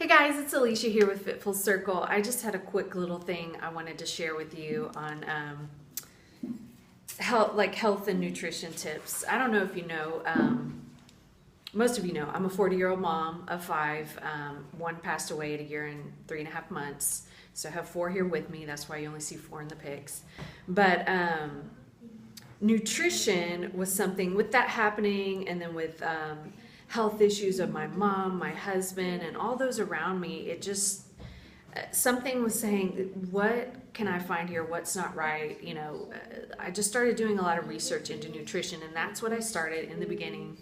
Hey guys, it's Alicia here with Fit Full Circle. I just had a quick little thing I wanted to share with you on health and nutrition tips. I don't know if you know, most of you know, I'm a 40-year-old mom of 5. One passed away at 1 year and 3.5 months. So I have 4 here with me. That's why you only see 4 in the pics. But nutrition was something with that happening, and then with health issues of my mom, my husband, and all those around me, it just, something was saying, what can I find here? What's not right? You know, I just started doing a lot of research into nutrition, and that's what I started in the beginning.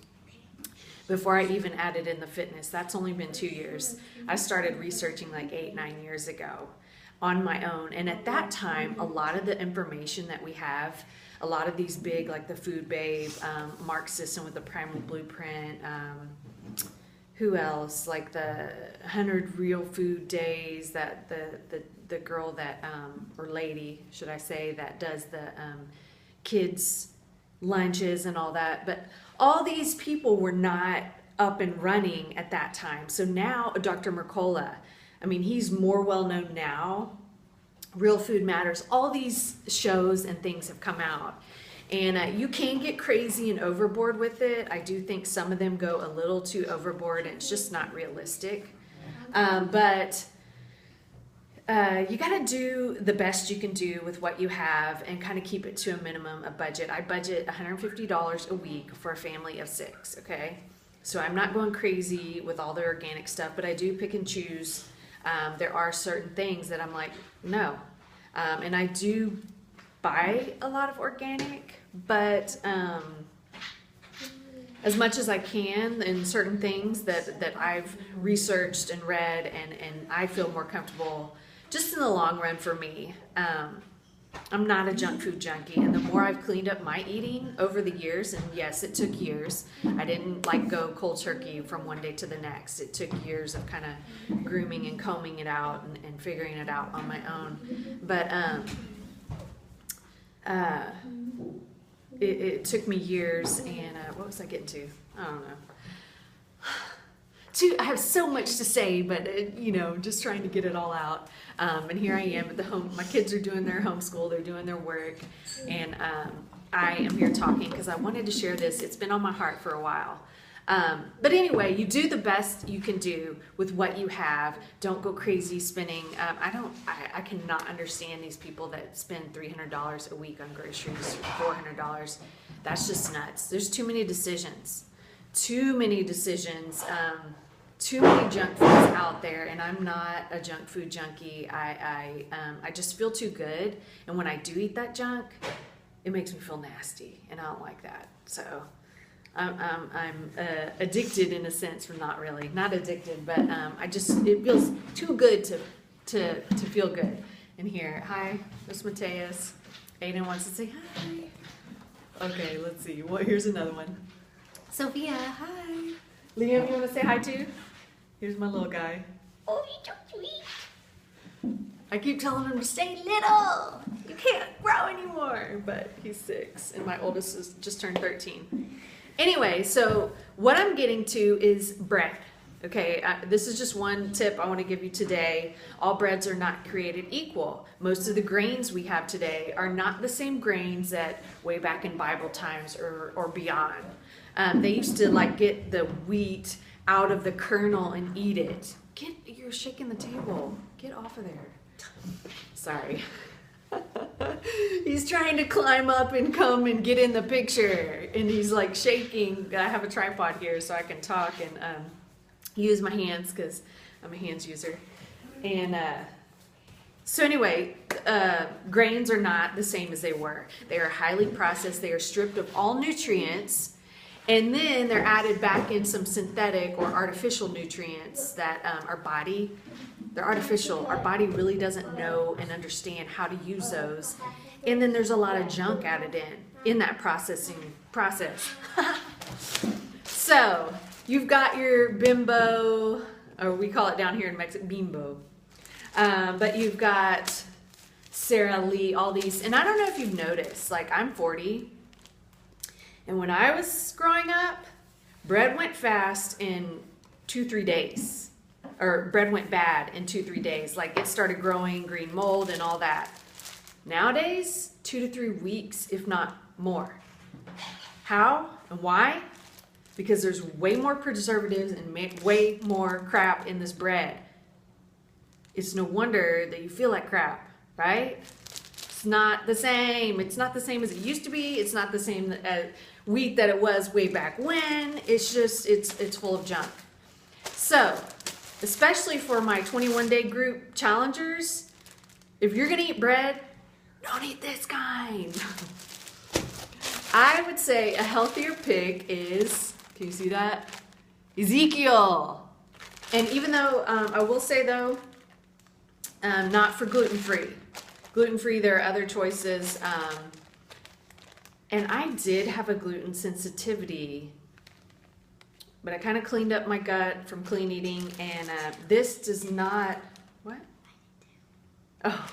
Before I even added in the fitness, that's only been 2 years. I started researching like 8-9 years ago on my own. And at that time, a lot of the information that we have, a lot of these big, like the Food Babe, Mark Sisson with the Primal Blueprint, who else? Like the 100 Real Food Days, that the girl that, or lady, should I say, that does the kids' lunches and all that. But all these people were not up and running at that time. So now Dr. Mercola, I mean, he's more well known now. Real Food Matters, all these shows and things have come out. And you can get crazy and overboard with it. I do think some of them go a little too overboard, and it's just not realistic. But you got to do the best you can do with what you have and kind of keep it to a minimum, a budget. I budget $150 a week for a family of 6, okay? So I'm not going crazy with all the organic stuff, but I do pick and choose. There are certain things that I'm like, no. And I do buy a lot of organic, but as much as I can in certain things that I've researched and read, and I feel more comfortable just in the long run for me. I'm not a junk food junkie, and the more I've cleaned up my eating over the years, and yes, it took years. I didn't like go cold turkey from one day to the next. It took years of kind of grooming and combing it out and figuring it out on my own. But it took me years, and what was I getting to? I don't know. I have so much to say, but you know, just trying to get it all out. And here I am at the home. My kids are doing their homeschool. They're doing their work, and I am here talking because I wanted to share this. It's been on my heart for a while. But anyway, you do the best you can do with what you have. Don't go crazy spending. I cannot understand these people that spend $300 a week on groceries, $400. That's just nuts. There's too many decisions. Too many decisions. Too many junk foods out there, and I'm not a junk food junkie. I just feel too good, and when I do eat that junk, it makes me feel nasty, and I don't like that. So I'm addicted in a sense, or not really, not addicted, but it feels too good to feel good. And here, hi, there's Mateus. Aiden wants to say hi. Okay, let's see. Well, here's another one. Sophia, hi. Liam, you want to say hi too? Here's my little guy. Oh, he's so sweet. I keep telling him to stay little. You can't grow anymore. But he's 6, and my oldest has just turned 13. Anyway, so what I'm getting to is bread. Okay, this is just one tip I want to give you today. All breads are not created equal. Most of the grains we have today are not the same grains that way back in Bible times or beyond. They used to like get the wheat out of the kernel and eat it. You're shaking the table. Get off of there. Sorry. He's trying to climb up and come and get in the picture, and he's like shaking. I have a tripod here so I can talk and use my hands because I'm a hands user. And so anyway, grains are not the same as they were. They are highly processed. They are stripped of all nutrients. And then they're added back in some synthetic or artificial nutrients that they're artificial. Our body really doesn't know and understand how to use those. And then there's a lot of junk added in that processing process. So you've got your Bimbo, or we call it down here in Mexico, Bimbo. But you've got Sara Lee, all these. And I don't know if you've noticed, like I'm 40. And when I was growing up, bread went fast in 2-3 days. or bread went bad in 2-3 days. Like it started growing green mold and all that. Nowadays, 2 to 3 weeks, if not more. How and why? Because there's way more preservatives and way more crap in this bread. It's no wonder that you feel like crap, right? It's not the same. It's not the same as it used to be. It's not the same wheat that it was way back when. It's just, it's full of junk. So, especially for my 21-day group challengers, if you're gonna eat bread, don't eat this kind. I would say a healthier pick is, can you see that? Ezekiel. And even though, I will say though, not for gluten-free. Gluten-free, there are other choices. And I did have a gluten sensitivity, but I kind of cleaned up my gut from clean eating, and this does not, what? Oh,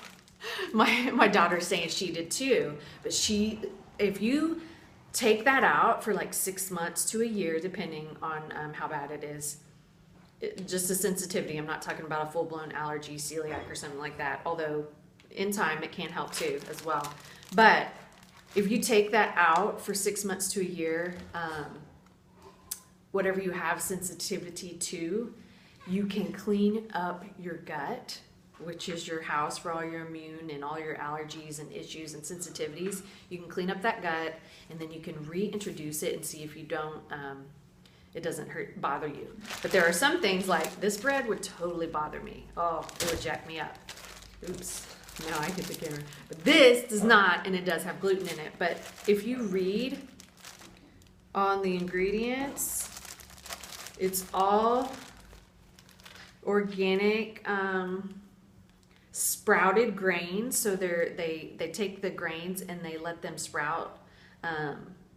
my daughter's saying she did too, but if you take that out for like 6 months to a year, depending on how bad it is, just a sensitivity. I'm not talking about a full-blown allergy, celiac, or something like that, although in time it can help too as well. But if you take that out for 6 months to a year, whatever you have sensitivity to, you can clean up your gut, which is your house for all your immune and all your allergies and issues and sensitivities. You can clean up that gut, and then you can reintroduce it and see if you don't, it doesn't bother you. But there are some things like this bread would totally bother me. Oh, it would jack me up. Oops, now I hit the camera. But this does not, and it does have gluten in it. But if you read on the ingredients, it's all organic, sprouted grains. So they take the grains and they let them sprout,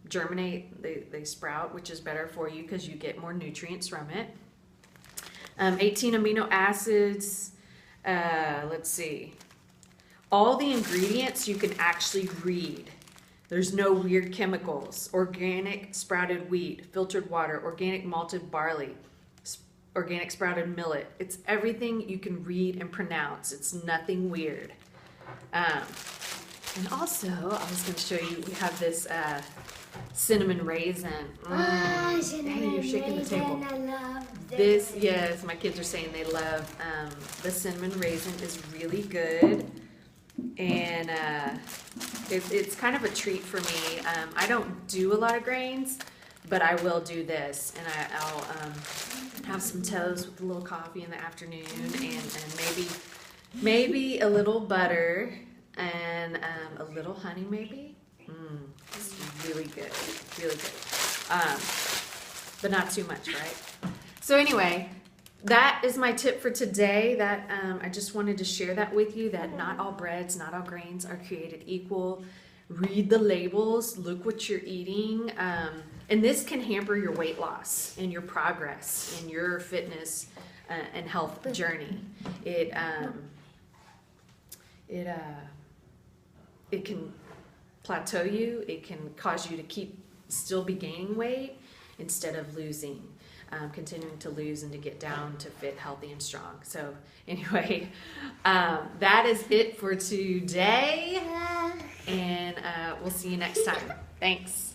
germinate. They sprout, which is better for you because you get more nutrients from it. 18 amino acids. Let's see. All the ingredients you can actually read. There's no weird chemicals. Organic sprouted wheat, filtered water, organic malted barley, organic sprouted millet. It's everything you can read and pronounce. It's nothing weird. And also, I was going to show you, we have this cinnamon raisin. Cinnamon you're shaking the raisin, table. I love This, yes, my kids are saying they love the cinnamon raisin is really good. And it's kind of a treat for me. I don't do a lot of grains, but I will do this, and I'll have some toast with a little coffee in the afternoon, and maybe a little butter and a little honey, maybe. It's really good, really good. But not too much, right? So anyway, that is my tip for today. That I just wanted to share that with you, that not all breads, not all grains are created equal. Read the labels, look what you're eating. And this can hamper your weight loss and your progress in your fitness and health journey. It can plateau you. It can cause you to still be gaining weight instead of losing. Continuing to lose and to get down to fit, healthy, and strong. So anyway, that is it for today, and we'll see you next time. Thanks.